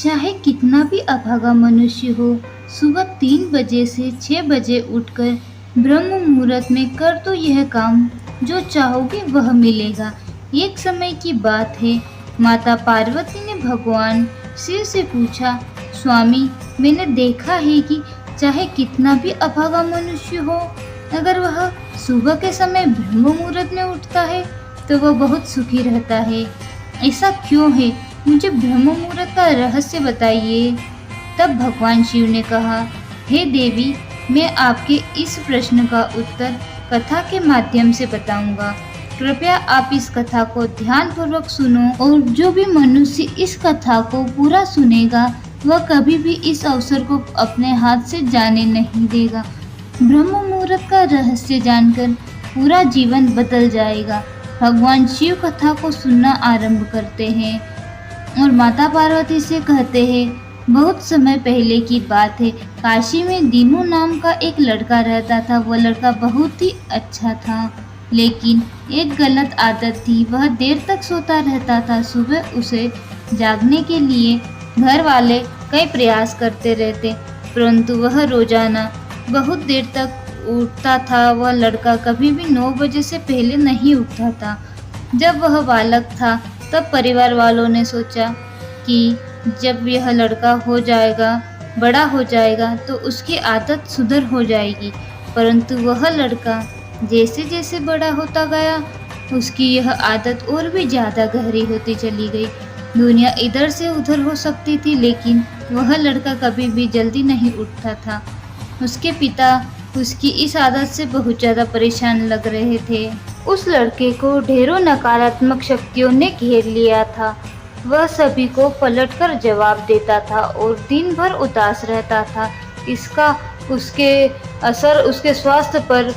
चाहे कितना भी अभागा मनुष्य हो, सुबह 3 बजे से 6 बजे उठकर ब्रह्म मुहूर्त में कर तो यह काम, जो चाहोगे वह मिलेगा। एक समय की बात है, माता पार्वती ने भगवान शिव से पूछा, स्वामी, मैंने देखा है कि चाहे कितना भी अभागा मनुष्य हो, अगर वह सुबह के समय ब्रह्म मुहूर्त में उठता है तो वह बहुत सुखी रहता है। ऐसा क्यों है? मुझे ब्रह्म मुहूर्त का रहस्य बताइए। तब भगवान शिव ने कहा, हे देवी, मैं आपके इस प्रश्न का उत्तर कथा के माध्यम से बताऊंगा। कृपया आप इस कथा को ध्यानपूर्वक सुनो, और जो भी मनुष्य इस कथा को पूरा सुनेगा वह कभी भी इस अवसर को अपने हाथ से जाने नहीं देगा। ब्रह्म मुहूर्त का रहस्य जानकर पूरा जीवन बदल जाएगा। भगवान शिव कथा को सुनना आरंभ करते हैं और माता पार्वती से कहते हैं, बहुत समय पहले की बात है, काशी में दीनू नाम का एक लड़का रहता था। वह लड़का बहुत ही अच्छा था, लेकिन एक गलत आदत थी, वह देर तक सोता रहता था। सुबह उसे जागने के लिए घर वाले कई प्रयास करते रहते, परंतु वह रोजाना बहुत देर तक उठता था। वह लड़का कभी भी 9 बजे से पहले नहीं उठता था। जब वह बालक था तब परिवार वालों ने सोचा कि जब यह लड़का हो जाएगा, बड़ा हो जाएगा, तो उसकी आदत सुधर हो जाएगी। परंतु वह लड़का जैसे जैसे बड़ा होता गया, उसकी यह आदत और भी ज़्यादा गहरी होती चली गई। दुनिया इधर से उधर हो सकती थी, लेकिन वह लड़का कभी भी जल्दी नहीं उठता था। उसके पिता उसकी इस आदत से बहुत ज़्यादा परेशान लग रहे थे। उस लड़के को ढेरों नकारात्मक शक्तियों ने घेर लिया था। वह सभी को पलटकर जवाब देता था और दिन भर उदास रहता था। इसका उसके असर उसके स्वास्थ्य पर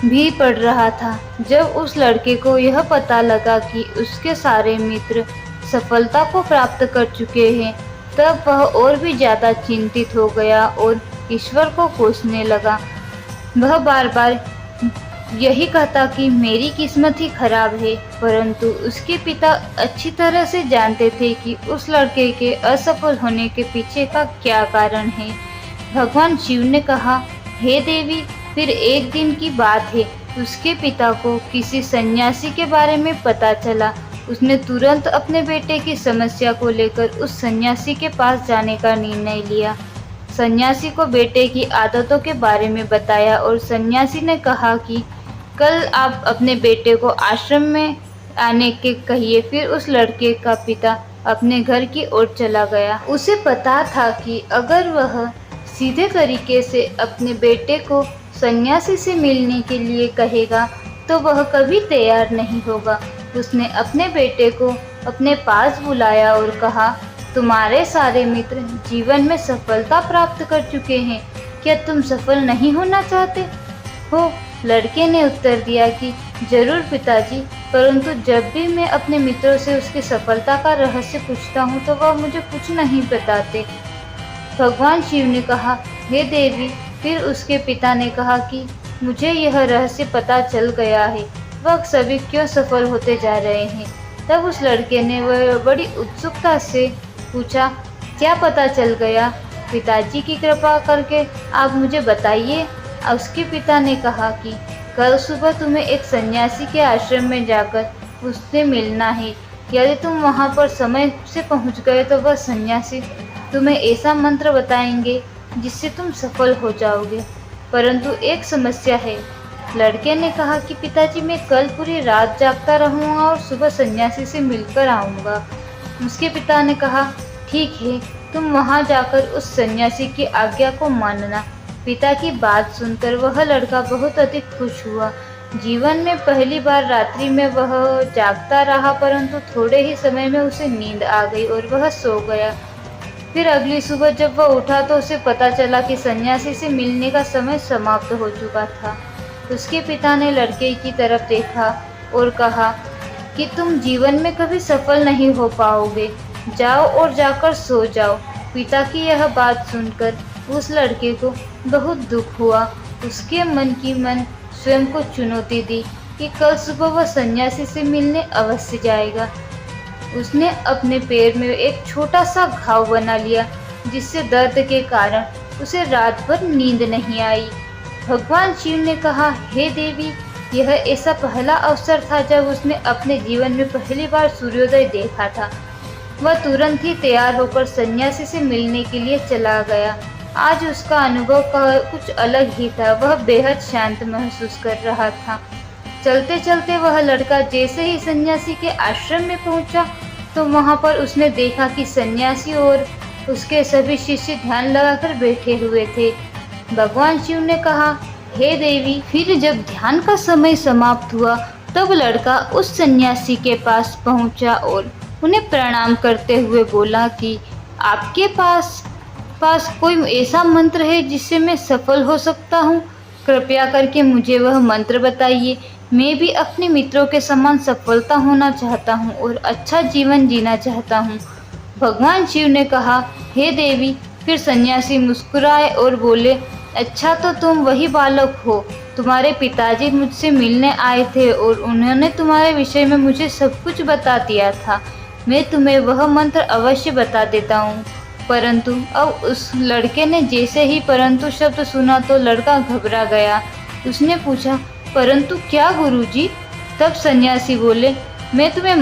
भी पड़ रहा था। जब उस लड़के को यह पता लगा कि उसके सारे मित्र सफलता को प्राप्त कर चुके हैं, तब वह और भी ज़्यादा चिंतित हो गया और ईश्वर को कोसने लगा। वह बार बार यही कहता कि मेरी किस्मत ही खराब है, परंतु उसके पिता अच्छी तरह से जानते थे कि उस लड़के के असफल होने के पीछे का क्या कारण है। भगवान शिव ने कहा, हे देवी, फिर एक दिन की बात है, उसके पिता को किसी सन्यासी के बारे में पता चला। उसने तुरंत अपने बेटे की समस्या को लेकर उस सन्यासी के पास जाने का निर्णय लिया। सन्यासी को बेटे की आदतों के बारे में बताया और सन्यासी ने कहा कि कल आप अपने बेटे को आश्रम में आने के कहिए। फिर उस लड़के का पिता अपने घर की ओर चला गया। उसे पता था कि अगर वह सीधे तरीके से अपने बेटे को सन्यासी से मिलने के लिए कहेगा तो वह कभी तैयार नहीं होगा। उसने अपने बेटे को अपने पास बुलाया और कहा, तुम्हारे सारे मित्र जीवन में सफलता प्राप्त कर चुके हैं, क्या तुम सफल नहीं होना चाहते हो? लड़के ने उत्तर दिया कि जरूर पिताजी, परंतु जब भी मैं अपने मित्रों से उसकी सफलता का रहस्य पूछता हूँ तो वह मुझे कुछ नहीं बताते। भगवान शिव ने कहा, हे देवी, फिर उसके पिता ने कहा कि मुझे यह रहस्य पता चल गया है, वह सभी क्यों सफल होते जा रहे हैं। तब उस लड़के ने वह बड़ी उत्सुकता से पूछा, क्या पता चल गया? पिताजी की कृपा करके आप मुझे बताइए। उसके पिता ने कहा कि कल सुबह तुम्हें एक सन्यासी के आश्रम में जाकर उससे मिलना है। यदि तुम वहां पर समय से पहुंच गए तो वह सन्यासी तुम्हें ऐसा मंत्र बताएंगे जिससे तुम सफल हो जाओगे। परंतु एक समस्या है। लड़के ने कहा कि पिताजी, मैं कल पूरी रात जागता रहूंगा और सुबह सन्यासी से मिलकर आऊँगा। उसके पिता ने कहा, ठीक है, तुम वहां जाकर उस सन्यासी की आज्ञा को मानना। पिता की बात सुनकर वह लड़का बहुत अधिक खुश हुआ। जीवन में पहली बार रात्रि में वह जागता रहा, परंतु थोड़े ही समय में उसे नींद आ गई और वह सो गया। फिर अगली सुबह जब वह उठा तो उसे पता चला कि सन्यासी से मिलने का समय समाप्त हो चुका था। उसके पिता ने लड़के की तरफ देखा और कहा कि तुम जीवन में कभी सफल नहीं हो पाओगे, जाओ और जाकर सो जाओ। पिता की यह बात सुनकर उस लड़के को बहुत दुख हुआ। उसके मन स्वयं को चुनौती दी कि कल सुबह वह सन्यासी से मिलने अवश्य जाएगा। उसने अपने पैर में एक छोटा सा घाव बना लिया, जिससे दर्द के कारण उसे रात भर नींद नहीं आई। भगवान शिव ने कहा, हे देवी, यह ऐसा पहला अवसर था जब उसने अपने जीवन में पहली बार सूर्योदय देखा था। वह तुरंत ही तैयार होकर सन्यासी से मिलने के लिए चला गया। आज उसका अनुभव कुछ अलग ही था। वह बेहद शांत महसूस कर रहा था। चलते चलते वह लड़का जैसे ही सन्यासी के आश्रम में पहुंचा, तो वहां पर उसने देखा कि सन्यासी और उसके सभी शिष्य ध्यान लगाकर बैठे हुए थे। भगवान शिव ने कहा, हे देवी। फिर जब ध्यान का समय समाप्त हुआ, तब लड़का उस सन्यासी के पास पहुंचा और उन्हें प्रणाम करते हुए बोला कि आपके पास कोई ऐसा मंत्र है जिससे मैं सफल हो सकता हूँ? कृपया करके मुझे वह मंत्र बताइए। मैं भी अपने मित्रों के समान सफलता होना चाहता हूँ और अच्छा जीवन जीना चाहता हूँ। भगवान शिव ने कहा, हे देवी। फिर सन्यासी मुस्कुराए और बोले, अच्छा, तो तुम वही बालक हो। तुम्हारे पिताजी मुझसे मिलने आए थे और उन्होंने तुम्हारे विषय में मुझे सब कुछ बता दिया था। मैं तुम्हें वह मंत्र अवश्य बता देता हूँ। परंतु अब उस लड़के ने जैसे ही परंतु शब्द सुना तो लड़का घबरा गया। उसने पूछा, परंतु क्या गुरुजी? तब सन्यासी बोले, मैं तुम्हें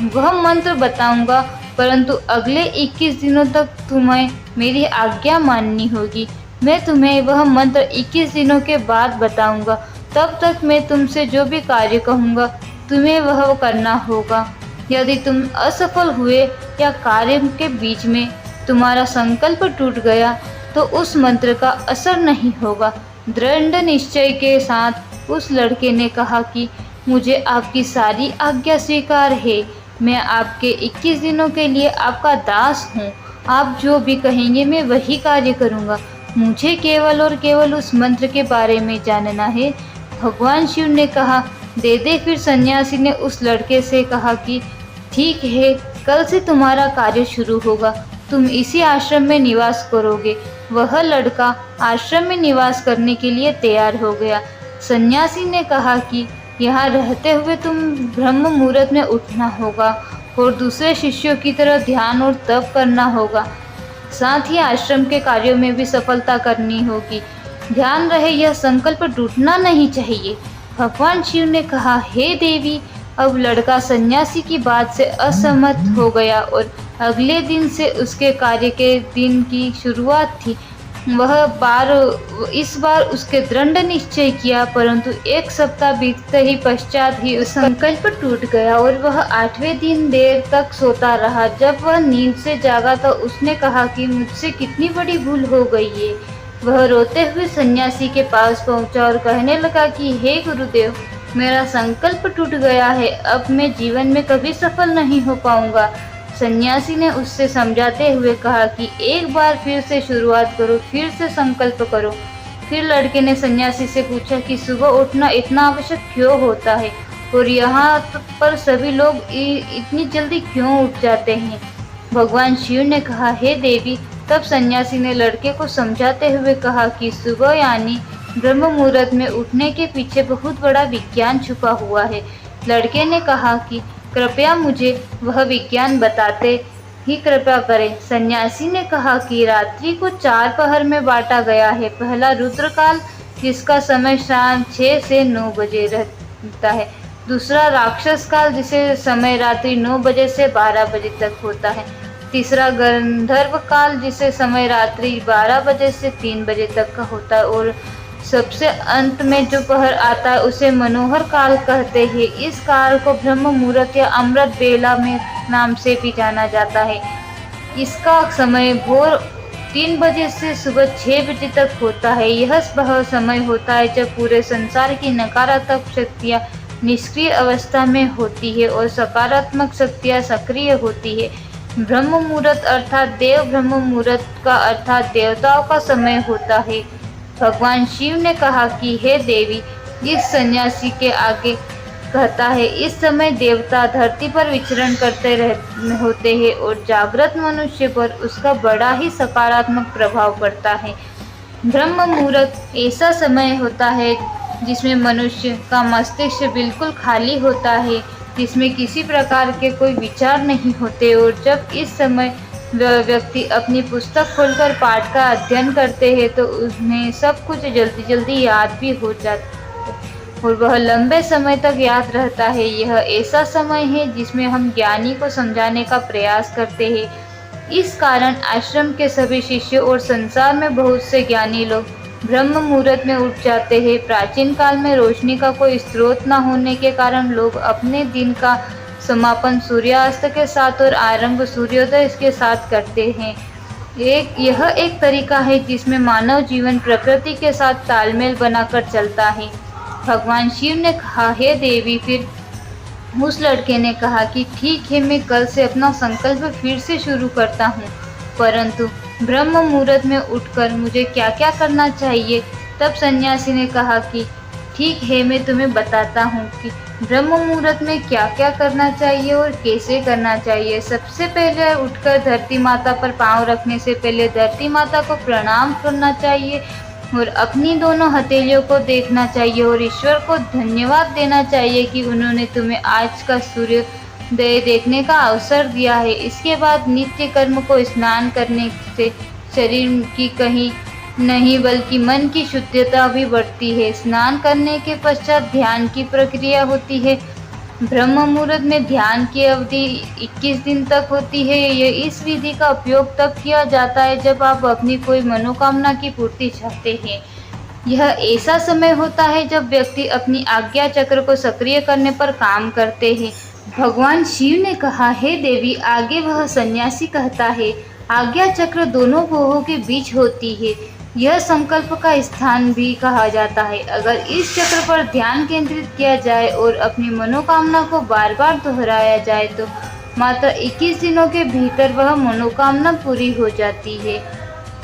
वह मंत्र बताऊंगा, परंतु अगले 21 दिनों तक तुम्हें मेरी आज्ञा माननी होगी। मैं तुम्हें वह मंत्र 21 दिनों के बाद बताऊंगा। तब तक मैं तुमसे जो भी कार्य कहूँगा तुम्हें वह करना होगा। यदि तुम असफल हुए या कार्य के बीच में तुम्हारा संकल्प टूट गया, तो उस मंत्र का असर नहीं होगा। दृढ़ निश्चय के साथ उस लड़के ने कहा कि मुझे आपकी सारी आज्ञा स्वीकार है। मैं आपके 21 दिनों के लिए आपका दास हूँ। आप जो भी कहेंगे मैं वही कार्य करूँगा। मुझे केवल और केवल उस मंत्र के बारे में जानना है। भगवान शिव ने कहा, दे दे। फिर सन्यासी ने उस लड़के से कहा कि ठीक है, कल से तुम्हारा कार्य शुरू होगा। तुम इसी आश्रम में निवास करोगे। वह लड़का आश्रम में निवास करने के लिए तैयार हो गया। सन्यासी ने कहा कि यहाँ रहते हुए तुम ब्रह्म मुहूर्त में उठना होगा और दूसरे शिष्यों की तरह ध्यान और तप करना होगा। साथ ही आश्रम के कार्यों में भी सफलता करनी होगी। ध्यान रहे, यह संकल्प टूटना नहीं चाहिए। भगवान शिव ने कहा, हे देवी। अब लड़का सन्यासी की बात से असहमत हो गया और अगले दिन से उसके कार्य के दिन की शुरुआत थी। इस बार उसके दृढ़ निश्चय किया, परंतु 1 सप्ताह बीतते ही पश्चात ही उस संकल्प टूट गया और वह 8वें दिन देर तक सोता रहा। जब वह नींद से जागा तो उसने कहा कि मुझसे कितनी बड़ी भूल हो गई है। वह रोते हुए सन्यासी के पास पहुंचा और कहने लगा कि हे गुरुदेव, मेरा संकल्प टूट गया है। अब मैं जीवन में कभी सफल नहीं हो पाऊंगा। सन्यासी ने उससे समझाते हुए कहा कि एक बार फिर से शुरुआत करो, फिर से संकल्प करो। फिर लड़के ने सन्यासी से पूछा कि सुबह उठना इतना आवश्यक क्यों होता है और यहाँ पर सभी लोग इतनी जल्दी क्यों उठ जाते हैं? भगवान शिव ने कहा, हे देवी। तब सन्यासी ने लड़के को समझाते हुए कहा कि सुबह यानी ब्रह्म मुहूर्त में उठने के पीछे बहुत बड़ा विज्ञान छुपा हुआ है। लड़के ने कहा कि कृपया मुझे वह विज्ञान बताते ही कृपया करें। सन्यासी ने कहा कि रात्रि को 4 पहर में बांटा गया है। पहला रुद्रकाल, जिसका समय शाम 6 से 9 बजे रहता है। दूसरा राक्षस काल, जिसे समय रात्रि 9 बजे से 12 बजे तक होता है। तीसरा गंधर्व काल, जिसे समय रात्रि 12 बजे से 3 बजे तक का होता है। और सबसे अंत में जो पहर आता है उसे मनोहर काल कहते हैं। इस काल को ब्रह्म मुहूर्त या अमृत बेला में नाम से भी जाना जाता है। इसका समय भोर 3 बजे से सुबह 6 बजे तक होता है। यह वह समय होता है जब पूरे संसार की नकारात्मक शक्तियाँ निष्क्रिय अवस्था में होती है और सकारात्मक शक्तियाँ सक्रिय होती है। ब्रह्म मुहूर्त अर्थात देव ब्रह्म मुहूर्त का अर्थात देवताओं का समय होता है। भगवान शिव ने कहा कि हे देवी, इस सन्यासी के आगे कहता है, इस समय देवता धरती पर विचरण करते होते हैं और जागृत मनुष्य पर उसका बड़ा ही सकारात्मक प्रभाव पड़ता है। ब्रह्म मुहूर्त ऐसा समय होता है जिसमें मनुष्य का मस्तिष्क बिल्कुल खाली होता है। जिसमें किसी प्रकार के कोई विचार नहीं होते, और जब इस समय व्यक्ति अपनी पुस्तक खोलकर पाठ का अध्ययन करते हैं तो उन्हें सब कुछ जल्दी जल्दी याद भी हो जाता है और वह लंबे समय तक याद रहता है। यह ऐसा समय है जिसमें हम ज्ञानी को समझाने का प्रयास करते हैं। इस कारण आश्रम के सभी शिष्य और संसार में बहुत से ज्ञानी लोग ब्रह्म मुहूर्त में उठ जाते हैं। प्राचीन काल में रोशनी का कोई स्रोत न होने के कारण लोग अपने दिन का समापन सूर्यास्त के साथ और आरंभ सूर्योदय के साथ करते हैं। यह एक तरीका है जिसमें मानव जीवन प्रकृति के साथ तालमेल बनाकर चलता है। भगवान शिव ने कहा, हे देवी। फिर उस लड़के ने कहा कि ठीक है, मैं कल से अपना संकल्प फिर से शुरू करता हूँ, परंतु ब्रह्म मुहूर्त में उठकर मुझे क्या क्या करना चाहिए। तब सन्यासी ने कहा कि ठीक है, मैं तुम्हें बताता हूँ कि ब्रह्म मुहूर्त में क्या क्या करना चाहिए और कैसे करना चाहिए। सबसे पहले उठकर धरती माता पर पांव रखने से पहले धरती माता को प्रणाम करना चाहिए और अपनी दोनों हथेलियों को देखना चाहिए और ईश्वर को धन्यवाद देना चाहिए कि उन्होंने तुम्हें आज का सूर्योदय देखने का अवसर दिया है। इसके बाद नित्य कर्म को स्नान करने से शरीर की कहीं नहीं बल्कि मन की शुद्धता भी बढ़ती है। स्नान करने के पश्चात ध्यान की प्रक्रिया होती है। ब्रह्म मुहूर्त में ध्यान की अवधि 21 दिन तक होती है। इस विधि का उपयोग तब किया जाता है जब आप अपनी कोई मनोकामना की पूर्ति चाहते हैं। यह ऐसा समय होता है जब व्यक्ति अपनी आज्ञा चक्र को सक्रिय करने पर काम करते हैं। भगवान शिव ने कहा, हे देवी। आगे वह सन्यासी कहता है, आज्ञा चक्र दोनों भुवों के बीच होती है। यह संकल्प का स्थान भी कहा जाता है। अगर इस चक्र पर ध्यान केंद्रित किया जाए और अपनी मनोकामना को बार बार दोहराया जाए तो मात्र 21 दिनों के भीतर वह मनोकामना पूरी हो जाती है।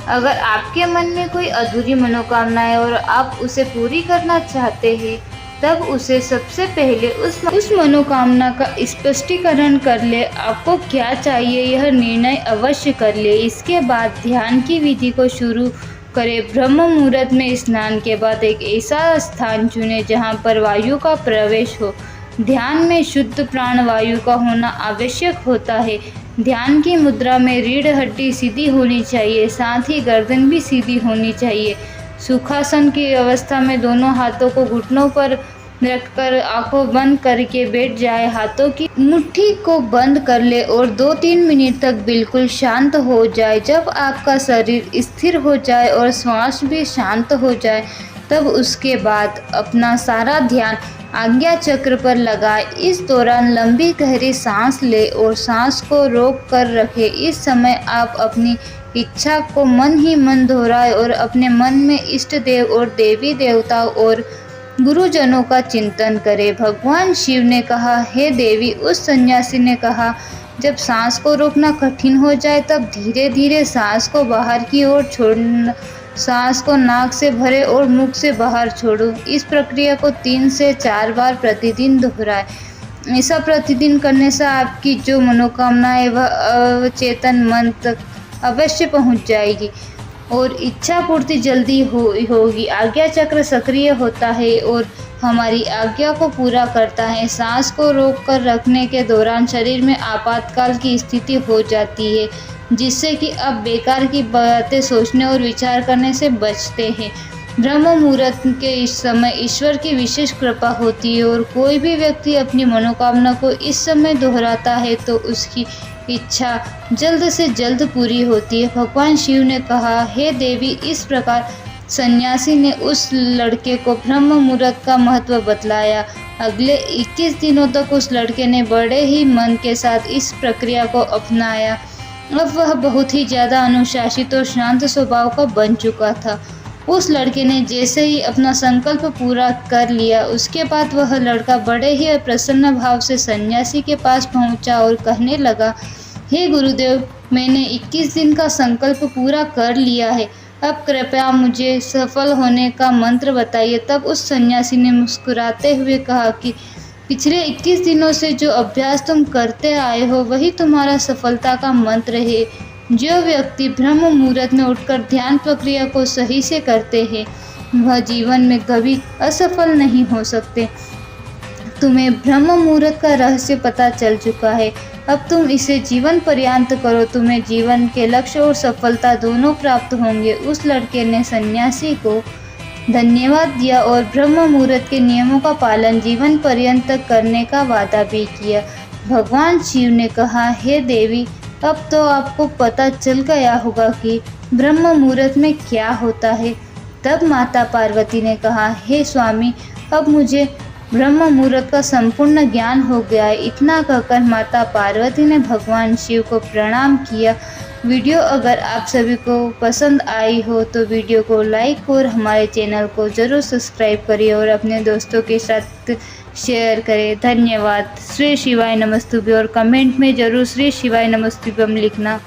अगर आपके मन में कोई अधूरी मनोकामना है और आप उसे पूरी करना चाहते हैं, तब उसे सबसे पहले उस मनोकामना का स्पष्टीकरण कर ले। आपको क्या चाहिए यह निर्णय अवश्य कर ले। इसके बाद ध्यान की विधि को शुरू करें। ब्रह्म मुहूर्त में स्नान के बाद एक ऐसा स्थान चुनें जहां पर वायु का प्रवेश हो। ध्यान में शुद्ध प्राण वायु का होना आवश्यक होता है। ध्यान की मुद्रा में रीढ़ हड्डी सीधी होनी चाहिए, साथ ही गर्दन भी सीधी होनी चाहिए। सुखासन की अवस्था में दोनों हाथों को घुटनों पर रखकर आंखों बंद करके बैठ जाए। हाथों की मुट्ठी को बंद कर ले और 2-3 मिनट तक बिल्कुल शांत हो जाए। जब आपका शरीर स्थिर हो जाए और श्वास भी शांत हो जाए, तब उसके बाद अपना सारा ध्यान आज्ञा चक्र पर लगाए। इस दौरान लंबी गहरी सांस ले और सांस को रोक कर रखें। इस समय आप अपनी इच्छा को मन ही मन दोहराए और अपने मन में इष्ट देव और देवी देवताओं और गुरुजनों का चिंतन करें। भगवान शिव ने कहा, हे देवी। उस सन्यासी ने कहा, जब सांस को रोकना कठिन हो जाए तब धीरे धीरे सांस को बाहर की ओर छोड़ना। सांस को नाक से भरे और मुख से बाहर छोड़ो। इस प्रक्रिया को 3 से 4 बार प्रतिदिन दोहराएं। ऐसा प्रतिदिन करने से आपकी जो मनोकामना है वह अवचेतन मन तक अवश्य पहुंच जाएगी और इच्छा पूर्ति जल्दी होगी। आज्ञा चक्र सक्रिय होता है और हमारी आज्ञा को पूरा करता है। सांस को रोक कर रखने के दौरान शरीर में आपातकाल की स्थिति हो जाती है, जिससे कि अब बेकार की बातें सोचने और विचार करने से बचते हैं। ब्रह्म मुहूर्त के इस समय ईश्वर की विशेष कृपा होती है और कोई भी व्यक्ति अपनी मनोकामना को इस समय दोहराता है तो उसकी इच्छा जल्द से जल्द पूरी होती है। भगवान शिव ने कहा, हे देवी। इस प्रकार सन्यासी ने उस लड़के को ब्रह्म मुहूर्त का महत्व बतलाया। अगले 21 दिनों तक उस लड़के ने बड़े ही मन के साथ इस प्रक्रिया को अपनाया। अब वह बहुत ही ज़्यादा अनुशासित और शांत स्वभाव का बन चुका था। उस लड़के ने जैसे ही अपना संकल्प पूरा कर लिया, उसके बाद वह लड़का बड़े ही प्रसन्न भाव से सन्यासी के पास पहुंचा और कहने लगा, हे गुरुदेव, मैंने 21 दिन का संकल्प पूरा कर लिया है। अब कृपया मुझे सफल होने का मंत्र बताइए। तब उस सन्यासी ने मुस्कुराते हुए कहा कि पिछले 21 दिनों से जो अभ्यास तुम करते आए हो वही तुम्हारा सफलता का मंत्र है। जो व्यक्ति ब्रह्म मुहूर्त में उठकर ध्यान प्रक्रिया को सही से करते हैं वह जीवन में कभी असफल नहीं हो सकते। तुम्हें ब्रह्म मुहूर्त का रहस्य पता चल चुका है। अब तुम इसे जीवन पर्यंत करो, तुम्हें जीवन के लक्ष्य और सफलता दोनों प्राप्त होंगे। उस लड़के ने सन्यासी को धन्यवाद दिया और ब्रह्म मुहूर्त के नियमों का पालन जीवन पर्यंत करने का वादा भी किया। भगवान शिव ने कहा, हे देवी, अब तो आपको पता चल गया होगा कि ब्रह्म मुहूर्त में क्या होता है। तब माता पार्वती ने कहा, हे स्वामी, अब मुझे ब्रह्म मुहूर्त का संपूर्ण ज्ञान हो गया है। इतना कहकर माता पार्वती ने भगवान शिव को प्रणाम किया। वीडियो अगर आप सभी को पसंद आई हो तो वीडियो को लाइक और हमारे चैनल को ज़रूर सब्सक्राइब करिए और अपने दोस्तों के साथ शेयर करें। धन्यवाद। श्री शिवाय नमस्तुभ्यं और कमेंट में ज़रूर श्री शिवाय नमस्तुभ्यं लिखना।